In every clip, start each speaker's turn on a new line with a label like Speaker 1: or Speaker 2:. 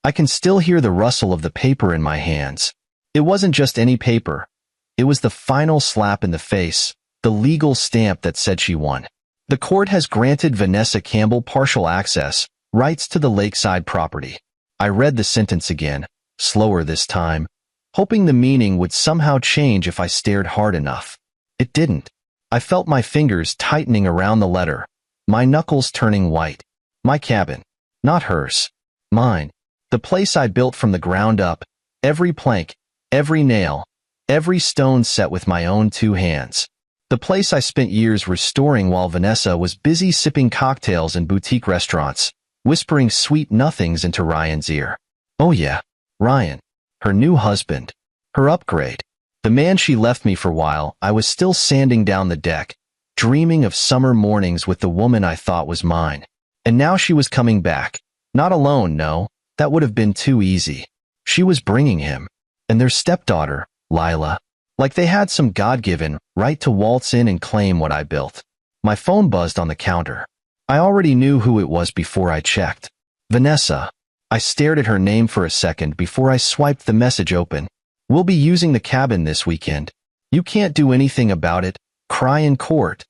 Speaker 1: I can still hear the rustle of the paper in my hands. It wasn't just any paper. It was the final slap in the face, the legal stamp that said she won. The court has granted Vanessa Campbell partial access, rights to the lakeside property. I read the sentence again, slower this time, hoping the meaning would somehow change if I stared hard enough. It didn't. I felt my fingers tightening around the letter, my knuckles turning white. My cabin. Not hers. Mine. The place I built from the ground up, every plank, every nail, every stone set with my own 2 hands. The place I spent years restoring while Vanessa was busy sipping cocktails in boutique restaurants, whispering sweet nothings into Ryan's ear. Oh yeah, Ryan. Her new husband. Her upgrade. The man she left me for while I was still sanding down the deck, dreaming of summer mornings with the woman I thought was mine. And now she was coming back. Not alone, no. That would have been too easy. She was bringing him. And their stepdaughter, Lila. Like they had some God-given right to waltz in and claim what I built. My phone buzzed on the counter. I already knew who it was before I checked. Vanessa. I stared at her name for a second before I swiped the message open. We'll be using the cabin this weekend. You can't do anything about it. Cry in court.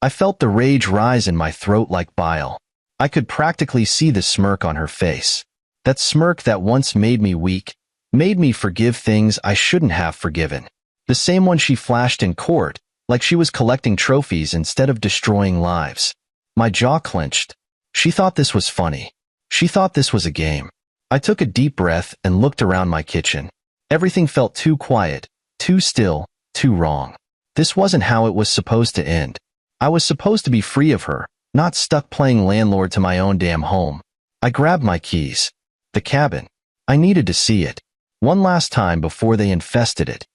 Speaker 1: I felt the rage rise in my throat like bile. I could practically see the smirk on her face. That smirk that once made me weak, made me forgive things I shouldn't have forgiven. The same one she flashed in court, like she was collecting trophies instead of destroying lives. My jaw clenched. She thought this was funny. She thought this was a game. I took a deep breath and looked around my kitchen. Everything felt too quiet, too still, too wrong. This wasn't how it was supposed to end. I was supposed to be free of her, not stuck playing landlord to my own damn home. I grabbed my keys. The cabin. I needed to see it. One last time before they infested it.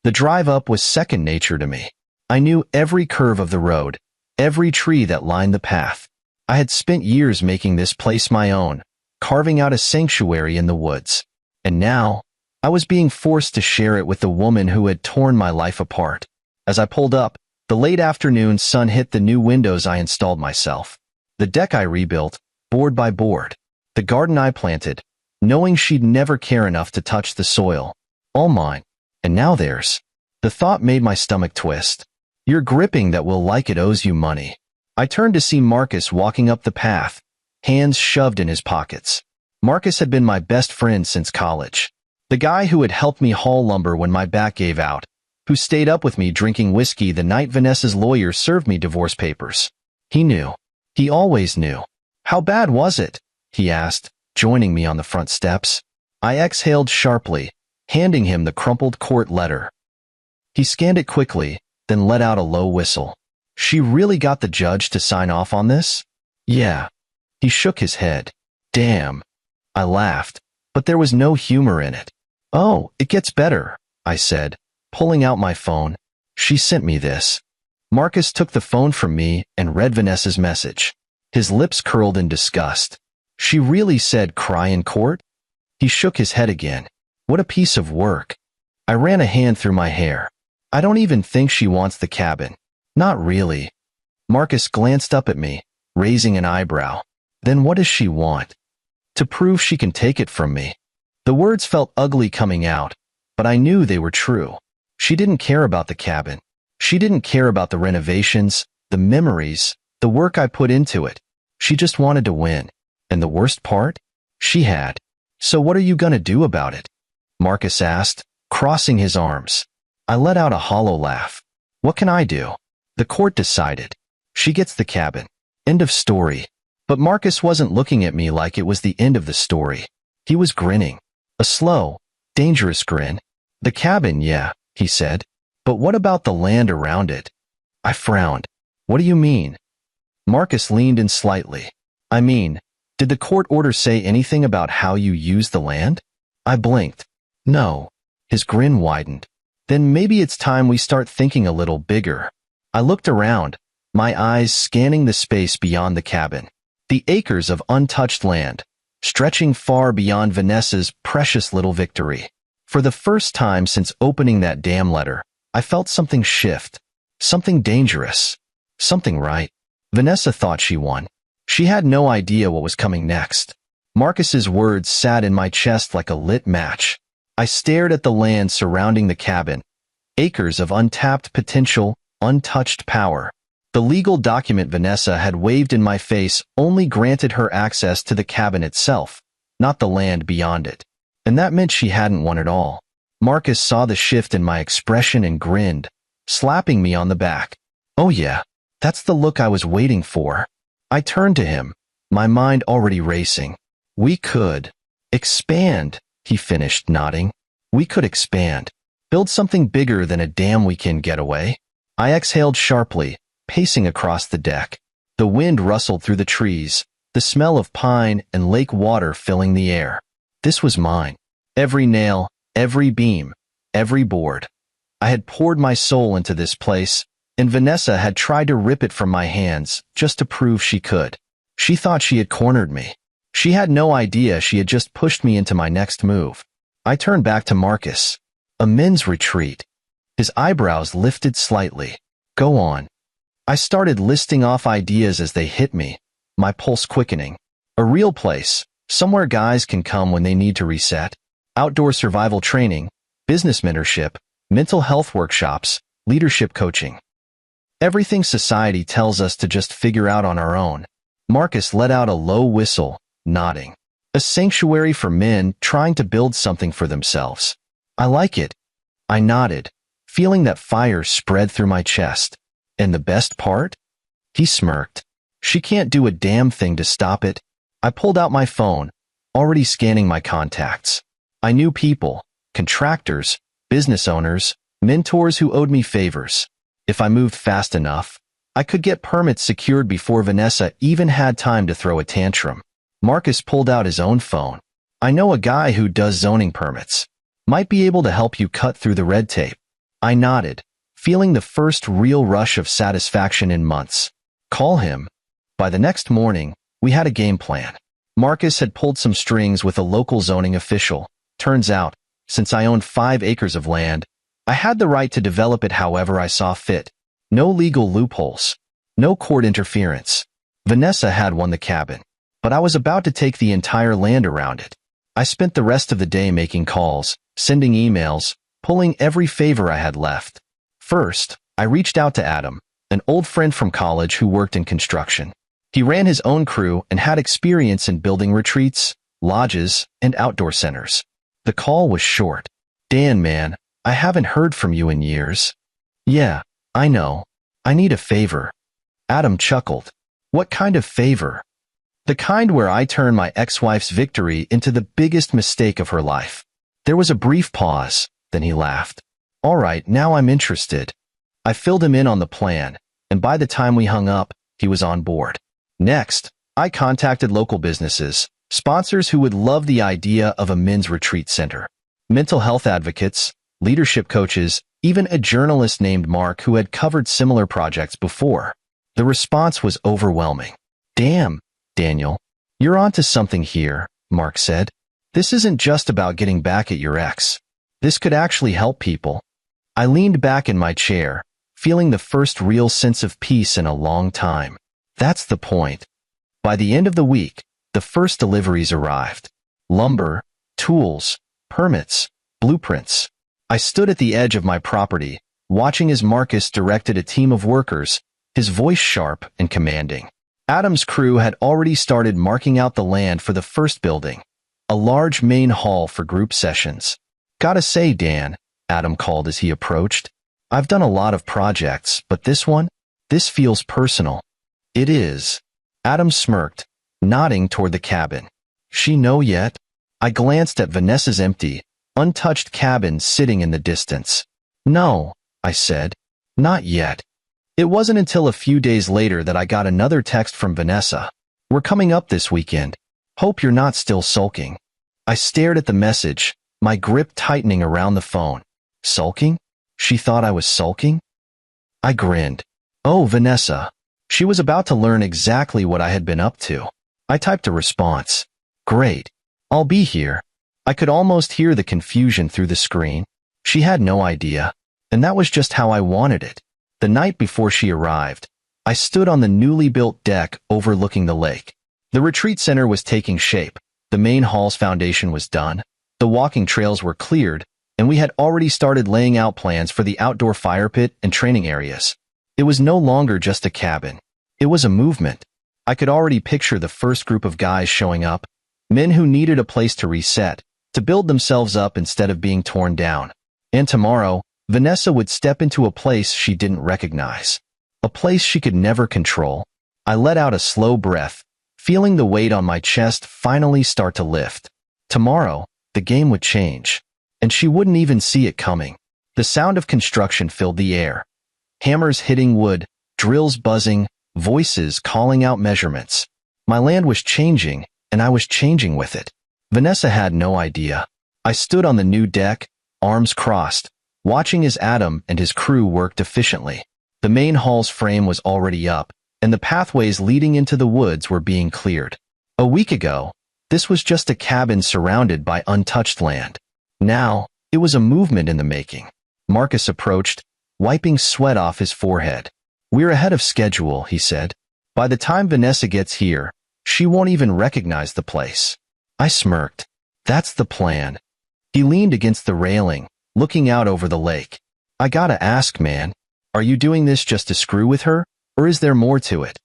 Speaker 1: The drive up was second nature to me. I knew every curve of the road, every tree that lined the path. I had spent years making this place my own, carving out a sanctuary in the woods. And now, I was being forced to share it with the woman who had torn my life apart. As I pulled up, the late afternoon sun hit the new windows I installed myself. The deck I rebuilt, board by board. The garden I planted, knowing she'd never care enough to touch the soil. All mine. And now theirs. The thought made my stomach twist. You're gripping that will like it owes you money. I turned to see Marcus walking up the path, hands shoved in his pockets. Marcus had been my best friend since college. The guy who had helped me haul lumber when my back gave out, who stayed up with me drinking whiskey the night Vanessa's lawyer served me divorce papers. He knew. He always knew. How bad was it? He asked, joining me on the front steps. I exhaled sharply, handing him the crumpled court letter. He scanned it quickly, then let out a low whistle. She really got the judge to sign off on this? Yeah. He shook his head. Damn. I laughed, but there was no humor in it. Oh, it gets better, I said, pulling out my phone. She sent me this. Marcus took the phone from me and read Vanessa's message. His lips curled in disgust. She really said cry in court? He shook his head again. What a piece of work. I ran a hand through my hair. I don't even think she wants the cabin. Not really. Marcus glanced up at me, raising an eyebrow. Then what does she want? To prove she can take it from me. The words felt ugly coming out, but I knew they were true. She didn't care about the cabin. She didn't care about the renovations, the memories, the work I put into it. She just wanted to win. And the worst part? She had. So what are you gonna do about it? Marcus asked, crossing his arms. I let out a hollow laugh. What can I do? The court decided. She gets the cabin. End of story. But Marcus wasn't looking at me like it was the end of the story. He was grinning. A slow, dangerous grin. The cabin, yeah, he said. But what about the land around it? I frowned. What do you mean? Marcus leaned in slightly. I mean, did the court order say anything about how you use the land? I blinked. No. His grin widened. Then maybe it's time we start thinking a little bigger. I looked around, my eyes scanning the space beyond the cabin. The acres of untouched land, stretching far beyond Vanessa's precious little victory. For the first time since opening that damn letter, I felt something shift. Something dangerous. Something right. Vanessa thought she won. She had no idea what was coming next. Marcus's words sat in my chest like a lit match. I stared at the land surrounding the cabin. Acres of untapped potential, untouched power. The legal document Vanessa had waved in my face only granted her access to the cabin itself, not the land beyond it. And that meant she hadn't won it all. Marcus saw the shift in my expression and grinned, slapping me on the back. Oh yeah, that's the look I was waiting for. I turned to him, my mind already racing. We could expand, he finished, nodding. We could expand. Build something bigger than a damn weekend getaway. I exhaled sharply, pacing across the deck. The wind rustled through the trees, the smell of pine and lake water filling the air. This was mine. Every nail, every beam, every board. I had poured my soul into this place, and Vanessa had tried to rip it from my hands just to prove she could. She thought she had cornered me. She had no idea she had just pushed me into my next move. I turned back to Marcus. A men's retreat. His eyebrows lifted slightly. Go on. I started listing off ideas as they hit me, my pulse quickening. A real place, somewhere guys can come when they need to reset. Outdoor survival training, business mentorship, mental health workshops, leadership coaching. Everything society tells us to just figure out on our own. Marcus let out a low whistle, nodding. A sanctuary for men trying to build something for themselves. I like it. I nodded, feeling that fire spread through my chest. And the best part? He smirked. She can't do a damn thing to stop it. I pulled out my phone, already scanning my contacts. I knew people, contractors, business owners, mentors who owed me favors. If I moved fast enough, I could get permits secured before Vanessa even had time to throw a tantrum. Marcus pulled out his own phone. I know a guy who does zoning permits. Might be able to help you cut through the red tape. I nodded, feeling the first real rush of satisfaction in months. Call him. By the next morning, we had a game plan. Marcus had pulled some strings with a local zoning official. Turns out, since I owned 5 acres of land, I had the right to develop it however I saw fit. No legal loopholes. No court interference. Vanessa had won the cabin, but I was about to take the entire land around it. I spent the rest of the day making calls, sending emails, pulling every favor I had left. First, I reached out to Adam, an old friend from college who worked in construction. He ran his own crew and had experience in building retreats, lodges, and outdoor centers. The call was short. Dan, man, I haven't heard from you in years. Yeah, I know. I need a favor. Adam chuckled. What kind of favor? The kind where I turn my ex-wife's victory into the biggest mistake of her life. There was a brief pause, then he laughed. All right, now I'm interested. I filled him in on the plan, and by the time we hung up, he was on board. Next, I contacted local businesses, sponsors who would love the idea of a men's retreat center, mental health advocates, leadership coaches, even a journalist named Mark who had covered similar projects before. The response was overwhelming. Damn, Daniel, you're onto something here, Mark said. This isn't just about getting back at your ex. This could actually help people. I leaned back in my chair, feeling the first real sense of peace in a long time. That's the point. By the end of the week, the first deliveries arrived. Lumber, tools, permits, blueprints. I stood at the edge of my property, watching as Marcus directed a team of workers, his voice sharp and commanding. Adam's crew had already started marking out the land for the first building, a large main hall for group sessions. Gotta say, Dan, Adam called as he approached, I've done a lot of projects, but this feels personal. It is. Adam smirked, nodding toward the cabin. She know yet? I glanced at Vanessa's empty, untouched cabin sitting in the distance. No, I said. Not yet. It wasn't until a few days later that I got another text from Vanessa. We're coming up this weekend. Hope you're not still sulking. I stared at the message, my grip tightening around the phone. Sulking? She thought I was sulking? I grinned. Oh, Vanessa. She was about to learn exactly what I had been up to. I typed a response. Great. I'll be here. I could almost hear the confusion through the screen. She had no idea, and that was just how I wanted it. The night before she arrived, I stood on the newly built deck overlooking the lake. The retreat center was taking shape, The main hall's foundation was done, the walking trails were cleared, and we had already started laying out plans for the outdoor fire pit and training areas. It was no longer just a cabin. It was a movement. I could already picture the first group of guys showing up, men who needed a place to reset, to build themselves up instead of being torn down. And tomorrow, Vanessa would step into a place she didn't recognize. A place she could never control. I let out a slow breath, feeling the weight on my chest finally start to lift. Tomorrow, the game would change. And she wouldn't even see it coming. The sound of construction filled the air. Hammers hitting wood, drills buzzing, voices calling out measurements. My land was changing, and I was changing with it. Vanessa had no idea. I stood on the new deck, arms crossed, watching as Adam and his crew worked efficiently. The main hall's frame was already up, and the pathways leading into the woods were being cleared. A week ago, this was just a cabin surrounded by untouched land. Now, it was a movement in the making. Marcus approached, wiping sweat off his forehead. "We're ahead of schedule," he said. "By the time Vanessa gets here, she won't even recognize the place." I smirked. "That's the plan." He leaned against the railing, looking out over the lake. "I gotta ask, man, are you doing this just to screw with her, or is there more to it?"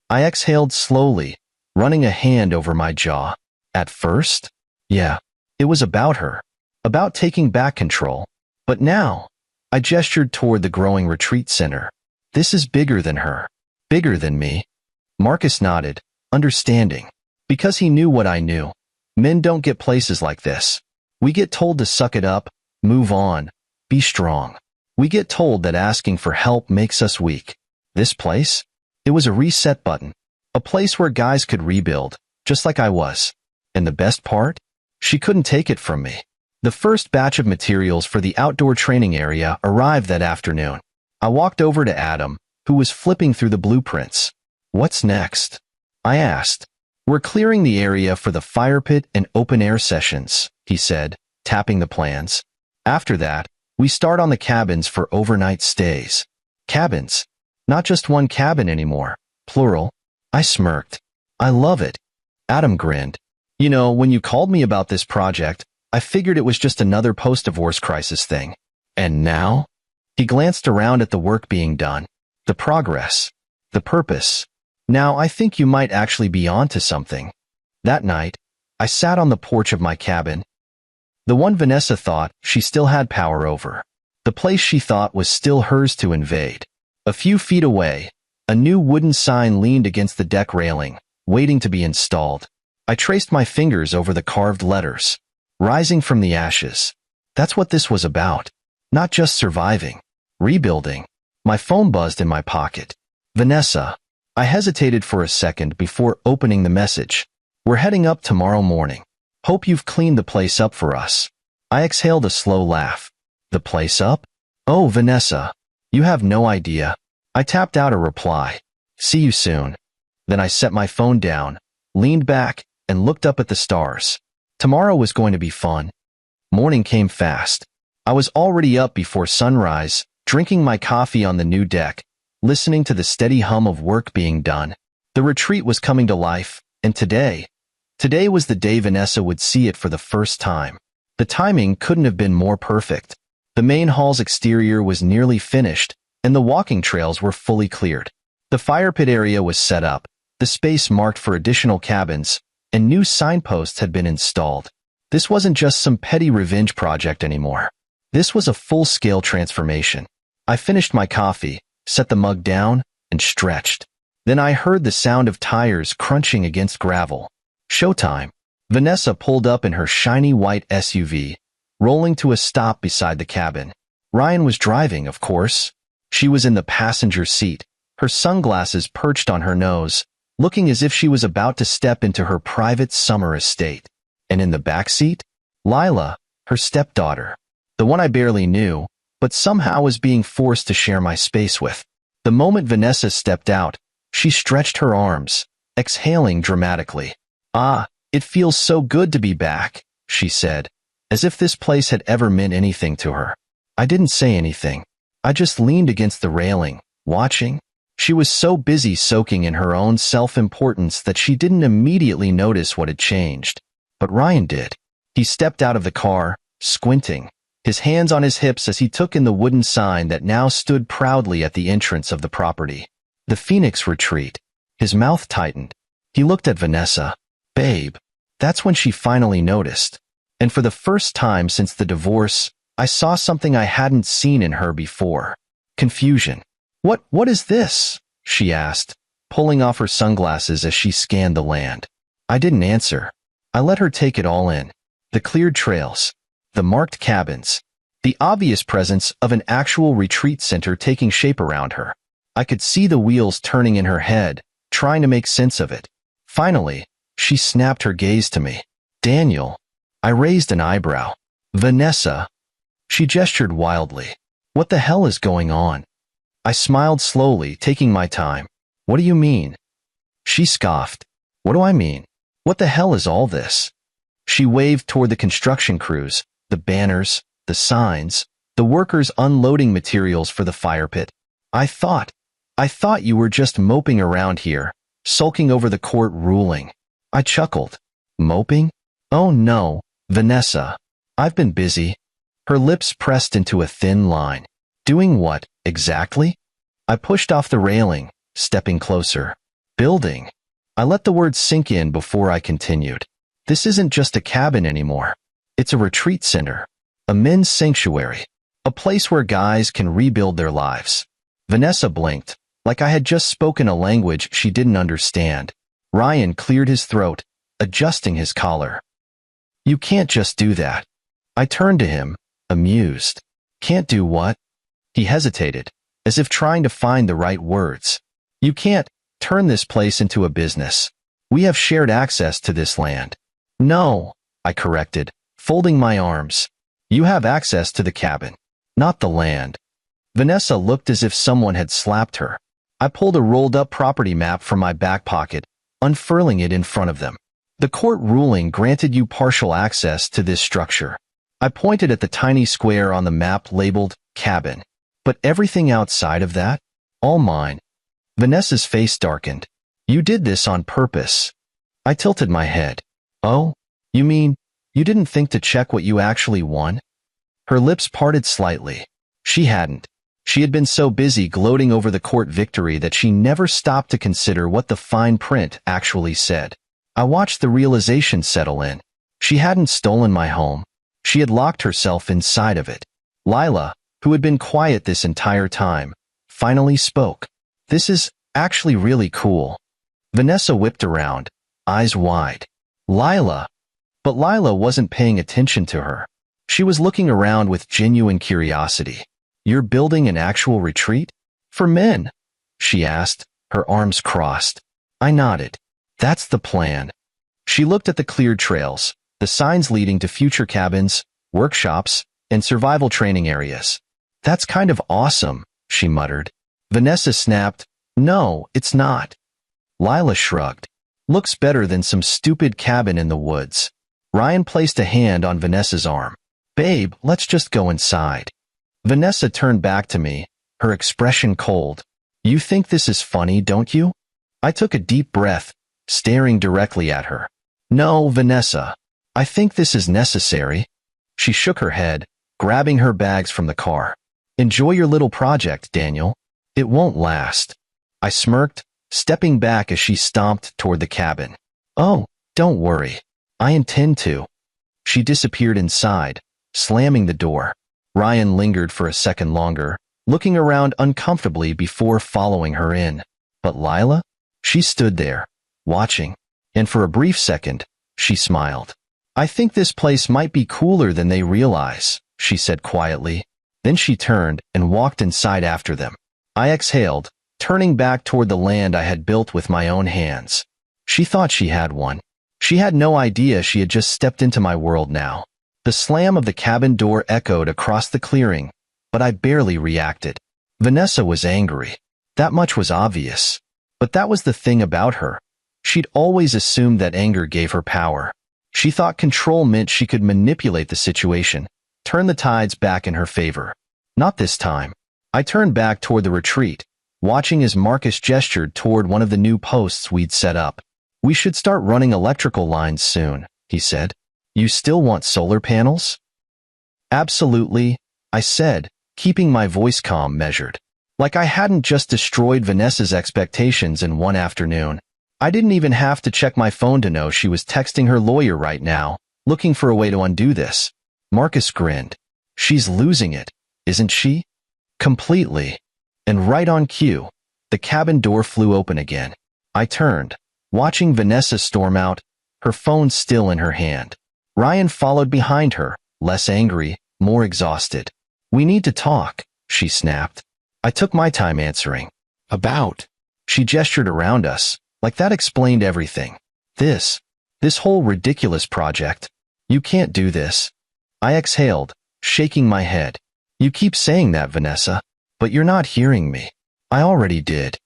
Speaker 1: I exhaled slowly, running a hand over my jaw. At first, yeah, it was about her, about taking back control. But now, I gestured toward the growing retreat center. "This is bigger than her, bigger than me." Marcus nodded, understanding, because he knew what I knew. Men don't get places like this. We get told to suck it up, move on, be strong. We get told that asking for help makes us weak. This place? It was a reset button. A place where guys could rebuild, just like I was. And the best part? She couldn't take it from me. The first batch of materials for the outdoor training area arrived that afternoon. I walked over to Adam, who was flipping through the blueprints. "What's next?" I asked. "We're clearing the area for the fire pit and open-air sessions," he said, tapping the plans. "After that, we start on the cabins for overnight stays." Cabins. Not just one cabin anymore. Plural. I smirked. "I love it." Adam grinned. "You know, when you called me about this project, I figured it was just another post-divorce crisis thing. And now?" He glanced around at the work being done. The progress. The purpose. "Now I think you might actually be onto something." That night, I sat on the porch of my cabin. The one Vanessa thought she still had power over. The place she thought was still hers to invade. A few feet away, a new wooden sign leaned against the deck railing, waiting to be installed. I traced my fingers over the carved letters. Rising from the ashes. That's what this was about. Not just surviving. Rebuilding. My phone buzzed in my pocket. "Vanessa." I hesitated for a second before opening the message. "We're heading up tomorrow morning. Hope you've cleaned the place up for us." I exhaled a slow laugh. "The place up? Oh, Vanessa. You have no idea." I tapped out a reply. "See you soon." Then I set my phone down, leaned back, and looked up at the stars. Tomorrow was going to be fun. Morning came fast. I was already up before sunrise, drinking my coffee on the new deck, listening to the steady hum of work being done. The retreat was coming to life, and today was the day Vanessa would see it for the first time. The timing couldn't have been more perfect. The main hall's exterior was nearly finished, and the walking trails were fully cleared. The fire pit area was set up, the space marked for additional cabins, and new signposts had been installed. This wasn't just some petty revenge project anymore. This was a full-scale transformation. I finished my coffee, set the mug down, and stretched. Then I heard the sound of tires crunching against gravel. Showtime. Vanessa pulled up in her shiny white SUV, rolling to a stop beside the cabin. Ryan was driving, of course. She was in the passenger seat, her sunglasses perched on her nose, looking as if she was about to step into her private summer estate. And in the back seat, Lila, her stepdaughter, the one I barely knew, but somehow was being forced to share my space with. The moment Vanessa stepped out, she stretched her arms, exhaling dramatically. "Ah, it feels so good to be back," she said, as if this place had ever meant anything to her. I didn't say anything. I just leaned against the railing, watching. She was so busy soaking in her own self-importance that she didn't immediately notice what had changed. but Ryan did. He stepped out of the car, squinting, his hands on his hips as he took in the wooden sign that now stood proudly at the entrance of the property. The Phoenix Retreat. His mouth tightened. He looked at Vanessa. Babe. That's when she finally noticed. And for the first time since the divorce, I saw something I hadn't seen in her before. Confusion. What is this? She asked, pulling off her sunglasses as she scanned the land. I didn't answer. I let her take it all in. The cleared trails. The marked cabins. The obvious presence of an actual retreat center taking shape around her. I could see the wheels turning in her head, trying to make sense of it. Finally, she snapped her gaze to me. Daniel. I raised an eyebrow. Vanessa. She gestured wildly. What the hell is going on? I smiled slowly, taking my time. What do you mean? She scoffed. What do I mean? What the hell is all this? She waved toward the construction crews, the banners, the signs, the workers unloading materials for the fire pit. I thought you were just moping around here, sulking over the court ruling. I chuckled. Moping? Oh no, Vanessa. I've been busy. Her lips pressed into a thin line. Doing what, exactly? I pushed off the railing, stepping closer. Building. I let the words sink in before I continued. This isn't just a cabin anymore. It's a retreat center. A men's sanctuary. A place where guys can rebuild their lives. Vanessa blinked, like I had just spoken a language she didn't understand. Ryan cleared his throat, adjusting his collar. You can't just do that. I turned to him, amused. Can't do what? He hesitated, as if trying to find the right words. You can't turn this place into a business. We have shared access to this land. No, I corrected, folding my arms. You have access to the cabin, not the land. Vanessa looked as if someone had slapped her. I pulled a rolled-up property map from my back pocket, unfurling it in front of them. The court ruling granted you partial access to this structure. I pointed at the tiny square on the map labeled cabin. But everything outside of that? All mine. Vanessa's face darkened. You did this on purpose. I tilted my head. Oh, you mean, you didn't think to check what you actually won? Her lips parted slightly. She hadn't. She had been so busy gloating over the court victory that she never stopped to consider what the fine print actually said. I watched the realization settle in. She hadn't stolen my home. She had locked herself inside of it. Lila, who had been quiet this entire time, finally spoke. This is actually really cool. Vanessa whipped around, eyes wide. Lila. But Lila wasn't paying attention to her. She was looking around with genuine curiosity. You're building an actual retreat? For men? She asked, her arms crossed. I nodded. That's the plan. She looked at the cleared trails, the signs leading to future cabins, workshops, and survival training areas. That's kind of awesome, she muttered. Vanessa snapped, No, it's not. Lila shrugged. Looks better than some stupid cabin in the woods. Ryan placed a hand on Vanessa's arm. Babe, let's just go inside. Vanessa turned back to me, her expression cold. You think this is funny, don't you? I took a deep breath, staring directly at her. No, Vanessa. I think this is necessary. She shook her head, grabbing her bags from the car. Enjoy your little project, Daniel. It won't last. I smirked, stepping back as she stomped toward the cabin. Oh, don't worry. I intend to. She disappeared inside, slamming the door. Ryan lingered for a second longer, looking around uncomfortably before following her in. But Lila? She stood there, watching, and for a brief second, she smiled. I think this place might be cooler than they realize, she said quietly. Then she turned and walked inside after them. I exhaled, turning back toward the land I had built with my own hands. She thought she had one. She had no idea she had just stepped into my world now. The slam of the cabin door echoed across the clearing, but I barely reacted. Vanessa was angry. That much was obvious. But that was the thing about her. She'd always assumed that anger gave her power. She thought control meant she could manipulate the situation, turn the tides back in her favor. Not this time. I turned back toward the retreat, watching as Marcus gestured toward one of the new posts we'd set up. We should start running electrical lines soon, he said. You still want solar panels? Absolutely, I said, keeping my voice calm, measured. Like I hadn't just destroyed Vanessa's expectations in one afternoon. I didn't even have to check my phone to know she was texting her lawyer right now, looking for a way to undo this. Marcus grinned. She's losing it, isn't she? Completely. And right on cue, the cabin door flew open again. I turned, watching Vanessa storm out, her phone still in her hand. Ryan followed behind her, less angry, more exhausted. We need to talk, she snapped. I took my time answering. About? She gestured around us, like that explained everything. This whole ridiculous project. You can't do this. I exhaled, shaking my head. You keep saying that, Vanessa, but you're not hearing me. I already did.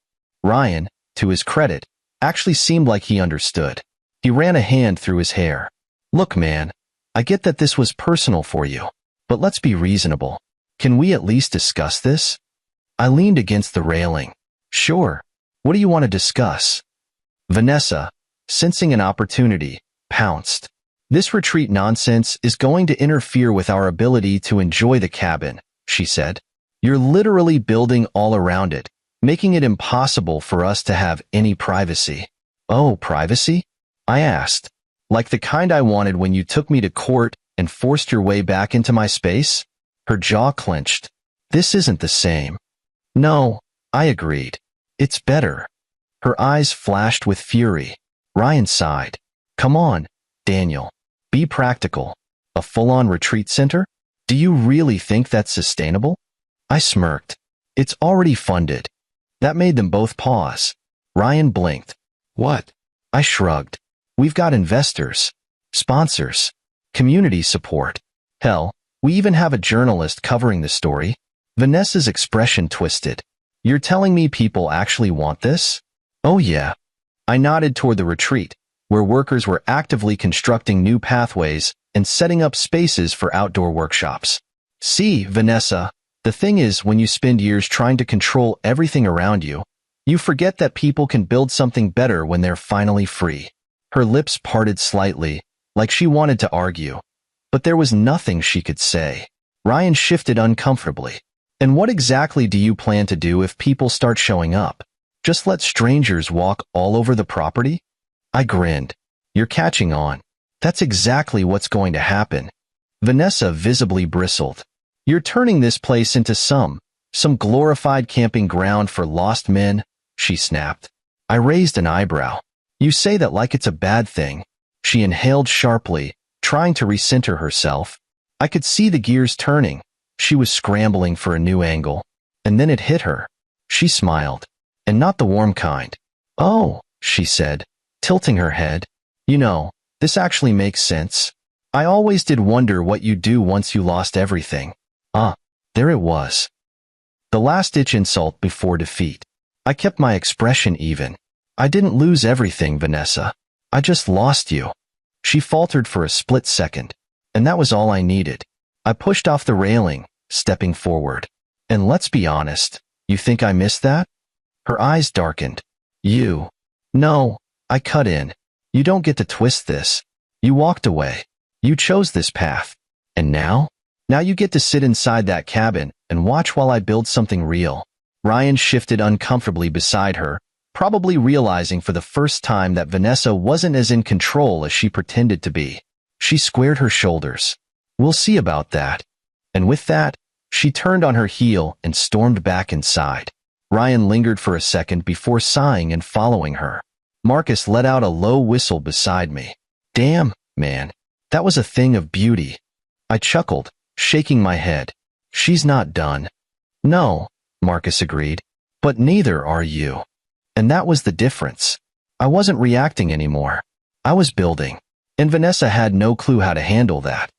Speaker 1: Ryan, to his credit, actually seemed like he understood. He ran a hand through his hair. Look, man, I get that this was personal for you, but let's be reasonable. Can we at least discuss this? I leaned against the railing. Sure. What do you want to discuss? Vanessa, sensing an opportunity, pounced. This retreat nonsense is going to interfere with our ability to enjoy the cabin, she said. You're literally building all around it, making it impossible for us to have any privacy. Oh, privacy? I asked. Like the kind I wanted when you took me to court and forced your way back into my space? Her jaw clenched. This isn't the same. No, I agreed. It's better. Her eyes flashed with fury. Ryan sighed. Come on, Daniel. Be practical. A full-on retreat center? Do you really think that's sustainable? I smirked. It's already funded. That made them both pause. Ryan blinked. What? I shrugged. We've got investors, sponsors, community support. Hell, we even have a journalist covering the story. Vanessa's expression twisted. You're telling me people actually want this? Oh yeah. I nodded toward the retreat, where workers were actively constructing new pathways and setting up spaces for outdoor workshops. See, Vanessa, the thing is, when you spend years trying to control everything around you, you forget that people can build something better when they're finally free. Her lips parted slightly, like she wanted to argue, but there was nothing she could say. Ryan shifted uncomfortably. And what exactly do you plan to do if people start showing up? Just let strangers walk all over the property? I grinned. You're catching on. That's exactly what's going to happen. Vanessa visibly bristled. You're turning this place into some glorified camping ground for lost men, she snapped. I raised an eyebrow. You say that like it's a bad thing. She inhaled sharply, trying to recenter herself. I could see the gears turning. She was scrambling for a new angle. And then it hit her. She smiled. And not the warm kind. Oh, she said, tilting her head. You know, this actually makes sense. I always did wonder what you'd do once you lost everything. There it was. The last-ditch insult before defeat. I kept my expression even. I didn't lose everything, Vanessa. I just lost you. She faltered for a split second, and that was all I needed. I pushed off the railing, stepping forward. And let's be honest, you think I missed that? Her eyes darkened. You. No, I cut in. You don't get to twist this. You walked away. You chose this path. And now? Now you get to sit inside that cabin and watch while I build something real. Ryan shifted uncomfortably beside her, probably realizing for the first time that Vanessa wasn't as in control as she pretended to be. She squared her shoulders. We'll see about that. And with that, she turned on her heel and stormed back inside. Ryan lingered for a second before sighing and following her. Marcus let out a low whistle beside me. Damn, man, that was a thing of beauty. I chuckled, shaking my head. She's not done. No, Marcus agreed, but neither are you. And that was the difference. I wasn't reacting anymore. I was building. And Vanessa had no clue how to handle that.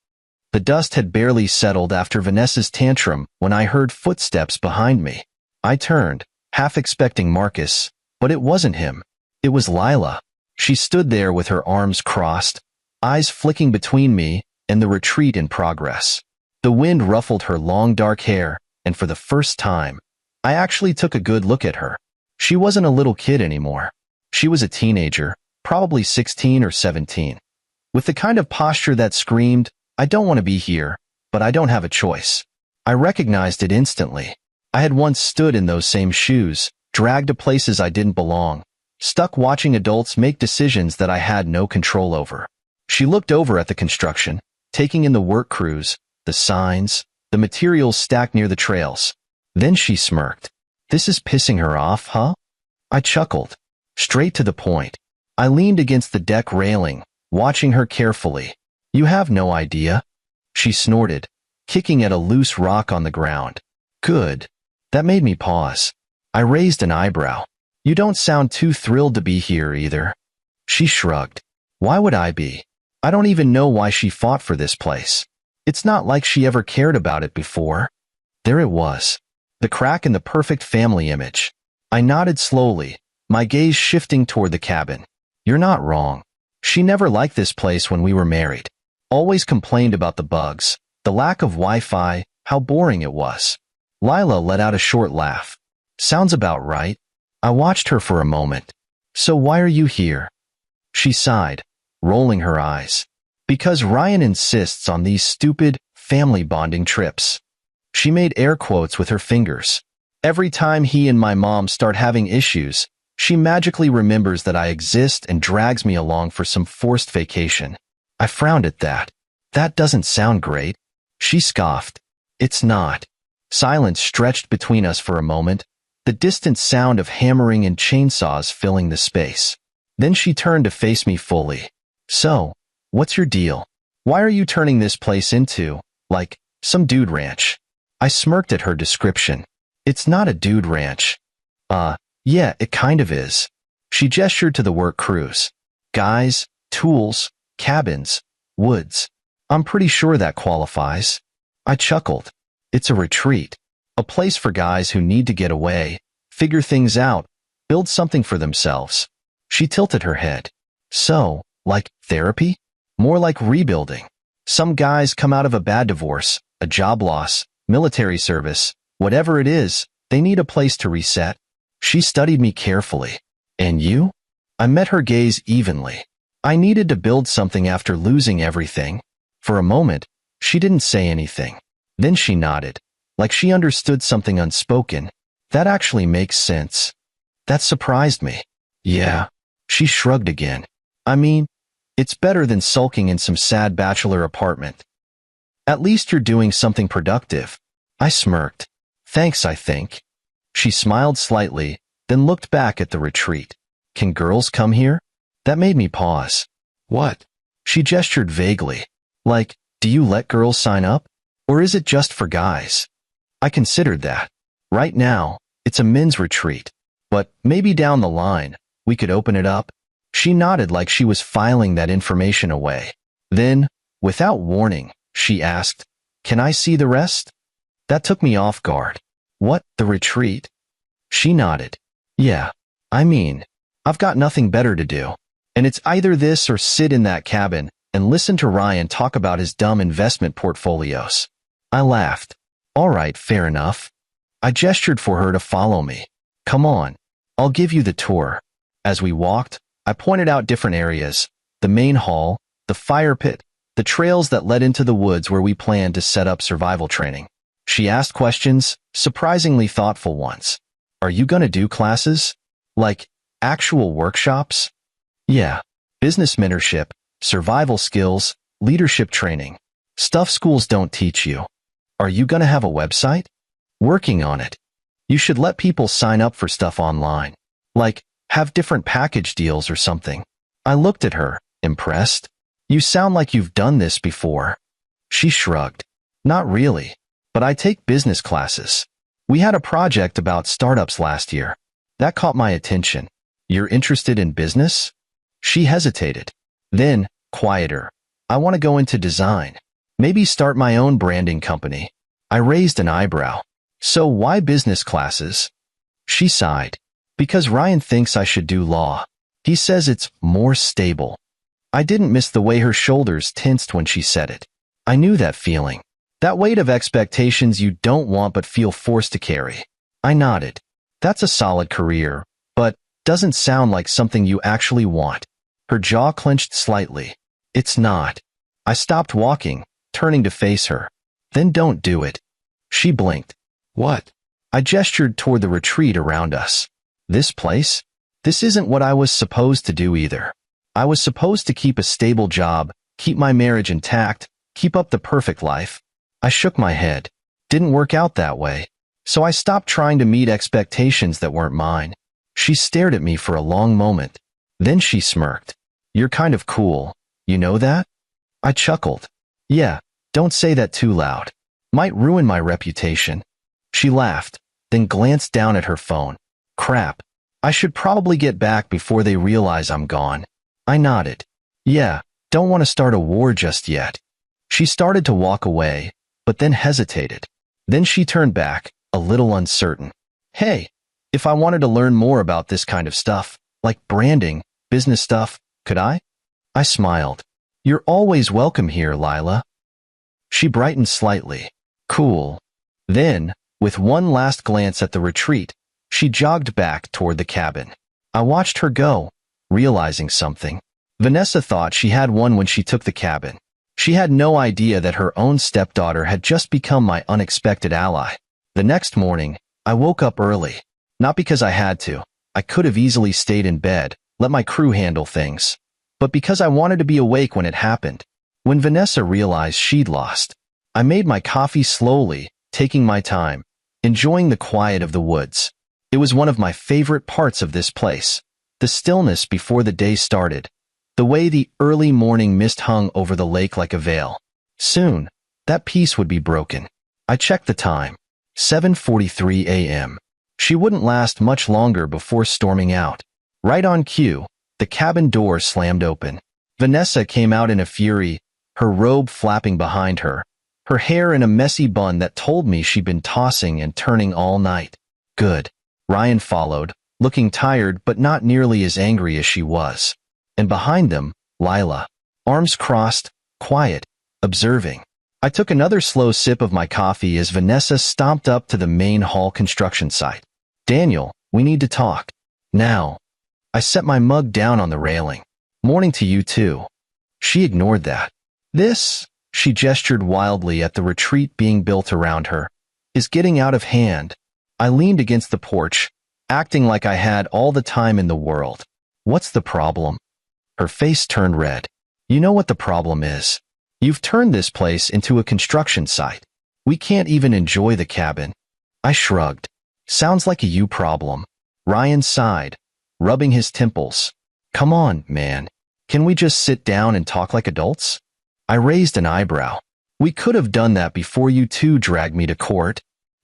Speaker 1: The dust had barely settled after Vanessa's tantrum when I heard footsteps behind me. I turned, half expecting Marcus, but it wasn't him. It was Lila. She stood there with her arms crossed, eyes flicking between me and the retreat in progress. The wind ruffled her long dark hair, and for the first time, I actually took a good look at her. She wasn't a little kid anymore. She was a teenager, probably 16 or 17. with the kind of posture that screamed, "I don't want to be here, but I don't have a choice." I recognized it instantly. I had once stood in those same shoes, dragged to places I didn't belong, stuck watching adults make decisions that I had no control over. She looked over at the construction, taking in the work crews, the signs, the materials stacked near the trails. Then she smirked. "This is pissing her off, huh?" I chuckled. Straight to the point. I leaned against the deck railing, watching her carefully. "You have no idea," she snorted, kicking at a loose rock on the ground. "Good." That made me pause. I raised an eyebrow. "You don't sound too thrilled to be here either." She shrugged. "Why would I be? I don't even know why she fought for this place. It's not like she ever cared about it before." There it was. The crack in the perfect family image. I nodded slowly, my gaze shifting toward the cabin. "You're not wrong. She never liked this place when we were married. Always complained about the bugs, the lack of Wi-Fi, how boring it was." Lila let out a short laugh. "Sounds about right." I watched her for a moment. "So why are you here?" She sighed, rolling her eyes. "Because Ryan insists on these stupid, family bonding trips." She made air quotes with her fingers. "Every time he and my mom start having issues, she magically remembers that I exist and drags me along for some forced vacation." I frowned at that. "That doesn't sound great." She scoffed. "It's not." Silence stretched between us for a moment, the distant sound of hammering and chainsaws filling the space. Then she turned to face me fully. "So, what's your deal? Why are you turning this place into, like, some dude ranch?" I smirked at her description. "It's not a dude ranch." Yeah, it kind of is." She gestured to the work crews. "Guys, tools, cabins, woods. I'm pretty sure that qualifies." I chuckled. "It's a retreat. A place for guys who need to get away, figure things out, build something for themselves." She tilted her head. "So, like therapy? More like rebuilding. Some guys come out of a bad divorce, a job loss, military service, whatever it is, they need a place to reset." She studied me carefully. "And you?" I met her gaze evenly. "I needed to build something after losing everything." For a moment, she didn't say anything. Then she nodded, like she understood something unspoken. "That actually makes sense." That surprised me. "Yeah." She shrugged again. "I mean, it's better than sulking in some sad bachelor apartment. At least you're doing something productive." I smirked. "Thanks, I think." She smiled slightly, then looked back at the retreat. "Can girls come here?" That made me pause. "What?" She gestured vaguely. "Like, do you let girls sign up? Or is it just for guys?" I considered that. Right now, it's a men's retreat. But maybe down the line, we could open it up. She nodded like she was filing that information away. Then, without warning, she asked, "Can I see the rest?" That took me off guard. "What, the retreat?" She nodded. "Yeah, I mean, I've got nothing better to do. And it's either this or sit in that cabin and listen to Ryan talk about his dumb investment portfolios." I laughed. "All right, fair enough." I gestured for her to follow me. "Come on, I'll give you the tour." As we walked, I pointed out different areas, the main hall, the fire pit, the trails that led into the woods where we planned to set up survival training. She asked questions, surprisingly thoughtful ones. "Are you gonna do classes? Like, actual workshops?" "Yeah. Business mentorship, survival skills, leadership training. Stuff schools don't teach you." "Are you gonna have a website?" "Working on it. You should let people sign up for stuff online. Like, have different package deals or something." I looked at her, impressed. "You sound like you've done this before." She shrugged. "Not really. But I take business classes. We had a project about startups last year. That caught my attention." "You're interested in business?" She hesitated. Then, quieter. "I want to go into design. Maybe start my own branding company." I raised an eyebrow. "So why business classes?" She sighed. "Because Ryan thinks I should do law. He says it's more stable." I didn't miss the way her shoulders tensed when she said it. I knew that feeling. That weight of expectations you don't want but feel forced to carry. I nodded. "That's a solid career, but doesn't sound like something you actually want." Her jaw clenched slightly. It's not. I stopped walking, turning to face her. Then don't do it. She blinked. What? I gestured toward the retreat around us. This place? This isn't what I was supposed to do either. I was supposed to keep a stable job, keep my marriage intact, keep up the perfect life. I shook my head. Didn't work out that way. So I stopped trying to meet expectations that weren't mine. She stared at me for a long moment. Then she smirked. You're kind of cool. You know that? I chuckled. Yeah, don't say that too loud. Might ruin my reputation. She laughed, then glanced down at her phone. Crap. I should probably get back before they realize I'm gone. I nodded. Yeah, don't want to start a war just yet. She started to walk away, but then hesitated. Then she turned back, a little uncertain. Hey, if I wanted to learn more about this kind of stuff, like branding, business stuff, could I? I smiled. You're always welcome here, Lila. She brightened slightly. Cool. Then, with one last glance at the retreat, she jogged back toward the cabin. I watched her go, realizing something. Vanessa thought she had won when she took the cabin. She had no idea that her own stepdaughter had just become my unexpected ally. The next morning, I woke up early. Not because I had to. I could have easily stayed in bed, let my crew handle things. But because I wanted to be awake when it happened. When Vanessa realized she'd lost, I made my coffee slowly, taking my time, enjoying the quiet of the woods. It was one of my favorite parts of this place. The stillness before the day started. The way the early morning mist hung over the lake like a veil. Soon, that peace would be broken. I checked the time. 7:43 a.m. She wouldn't last much longer before storming out. Right on cue, the cabin door slammed open. Vanessa came out in a fury, her robe flapping behind her, her hair in a messy bun that told me she'd been tossing and turning all night. Good. Ryan followed, looking tired but not nearly as angry as she was. And behind them, Lila. Arms crossed, quiet, observing. I took another slow sip of my coffee as Vanessa stomped up to the main hall construction site. Daniel, we need to talk. Now. I set my mug down on the railing. Morning to you too. She ignored that. This, she gestured wildly at the retreat being built around her, is getting out of hand. I leaned against the porch, acting like I had all the time in the world. What's the problem? Her face turned red. You know what the problem is. You've turned this place into a construction site. We can't even enjoy the cabin. I shrugged. Sounds like a you problem. Ryan sighed, rubbing his temples. Come on, man. Can we just sit down and talk like adults? I raised an eyebrow. We could have done that before you two dragged me to court.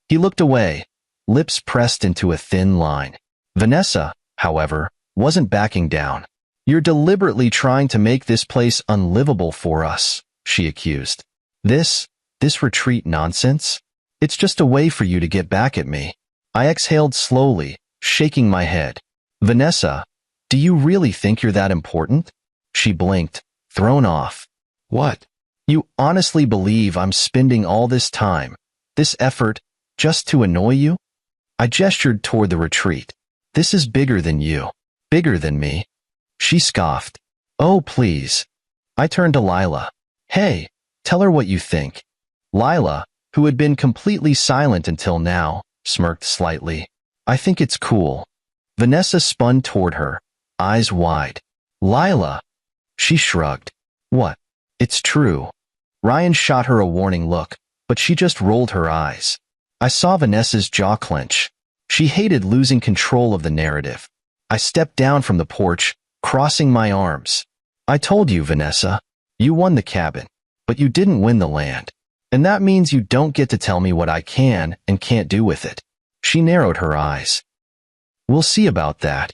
Speaker 1: He looked away, lips pressed into a thin line. Vanessa, however, wasn't backing down. You're deliberately trying to make this place unlivable for us, she accused. This retreat nonsense? It's just a way for you to get back at me. I exhaled slowly, shaking my head. Vanessa, do you really think you're that important? She blinked, thrown off. What? You honestly believe I'm spending all this time, this effort, just to annoy you? I gestured toward the retreat. This is bigger than you. Bigger than me. She scoffed. Oh, please. I turned to Lila. Hey, tell her what you think. Lila, who had been completely silent until now, smirked slightly. I think it's cool. Vanessa spun toward her, eyes wide. Lila. She shrugged. What? It's true. Ryan shot her a warning look, but she just rolled her eyes. I saw Vanessa's jaw clench. She hated losing control of the narrative. I stepped down from the porch, crossing my arms. I told you, Vanessa. You won the cabin, but you didn't win the land. And that means you don't get to tell me what I can and can't do with it. She narrowed her eyes. We'll see about that.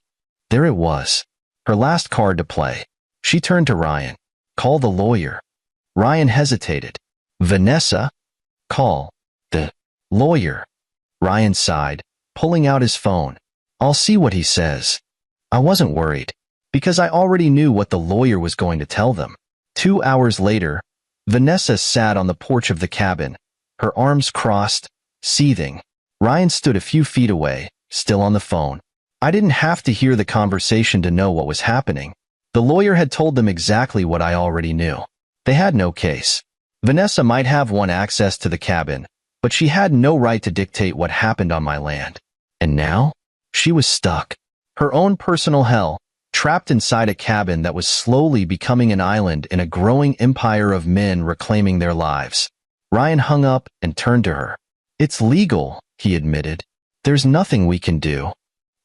Speaker 1: There it was. Her last card to play. She turned to Ryan. Call the lawyer. Ryan hesitated. Vanessa? Call the lawyer. Ryan sighed, pulling out his phone. I'll see what he says. I wasn't worried, because I already knew what the lawyer was going to tell them. 2 hours later, Vanessa sat on the porch of the cabin, her arms crossed, seething. Ryan stood a few feet away, still on the phone. I didn't have to hear the conversation to know what was happening. The lawyer had told them exactly what I already knew. They had no case. Vanessa might have won access to the cabin, but she had no right to dictate what happened on my land. And now? She was stuck. Her own personal hell, trapped inside a cabin that was slowly becoming an island in a growing empire of men reclaiming their lives. Ryan hung up and turned to her. "It's legal," he admitted. "There's nothing we can do."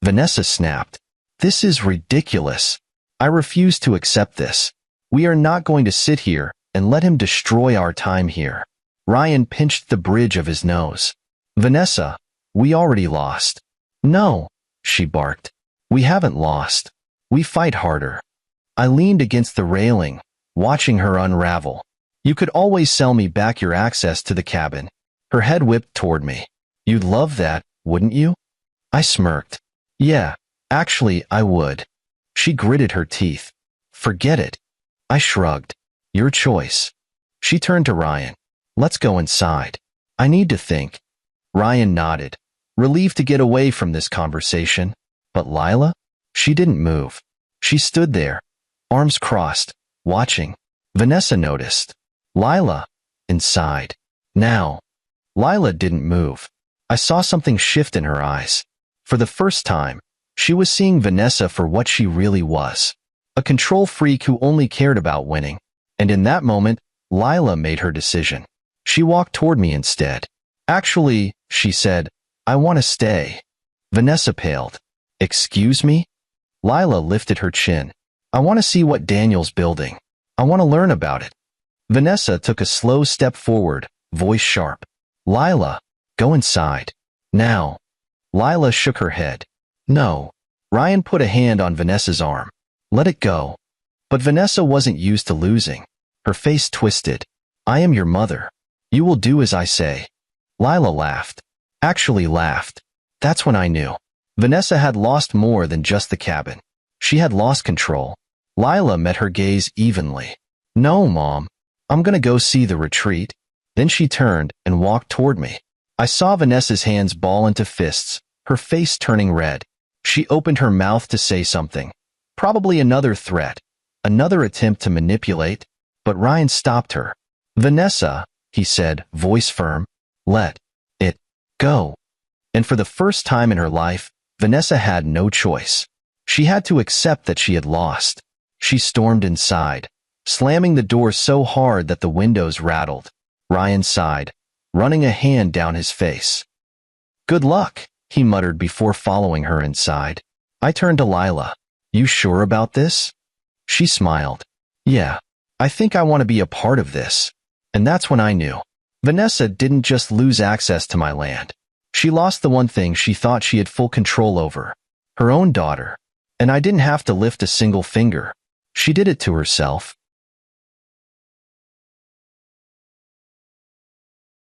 Speaker 1: Vanessa snapped. "This is ridiculous. I refuse to accept this. We are not going to sit here and let him destroy our time here." Ryan pinched the bridge of his nose. "Vanessa, we already lost." "No," she barked. "We haven't lost. We fight harder." I leaned against the railing, watching her unravel. "You could always sell me back your access to the cabin." Her head whipped toward me. "You'd love that, wouldn't you?" I smirked. "Yeah, actually, I would." She gritted her teeth. "Forget it." I shrugged. "Your choice." She turned to Ryan. "Let's go inside. I need to think." Ryan nodded, relieved to get away from this conversation. But Lila? She didn't move. She stood there, arms crossed, watching. Vanessa noticed. "Lila." Inside. "Now." Lila didn't move. I saw something shift in her eyes. For the first time, she was seeing Vanessa for what she really was. A control freak who only cared about winning. And in that moment, Lila made her decision. She walked toward me instead. "Actually," she said, "I want to stay." Vanessa paled. "Excuse me?" Lila lifted her chin. "I want to see what Daniel's building. I want to learn about it." Vanessa took a slow step forward, voice sharp. "Lila, go inside. Now." Lila shook her head. "No." Ryan put a hand on Vanessa's arm. "Let it go." But Vanessa wasn't used to losing. Her face twisted. "I am your mother. You will do as I say." Lila laughed. Actually laughed. That's when I knew. Vanessa had lost more than just the cabin. She had lost control. Lila met her gaze evenly. "No, Mom. I'm gonna go see the retreat." Then she turned and walked toward me. I saw Vanessa's hands ball into fists, her face turning red. She opened her mouth to say something. Probably another threat, another attempt to manipulate, but Ryan stopped her. "Vanessa," he said, voice firm, "let it go." And for the first time in her life, Vanessa had no choice. She had to accept that she had lost. She stormed inside, slamming the door so hard that the windows rattled. Ryan sighed, running a hand down his face. "Good luck," he muttered before following her inside. I turned to Lila. "You sure about this?" She smiled. "Yeah, I think I want to be a part of this." And that's when I knew. Vanessa didn't just lose access to my land. She lost the one thing she thought she had full control over. Her own daughter. And I didn't have to lift a single finger. She did it to herself.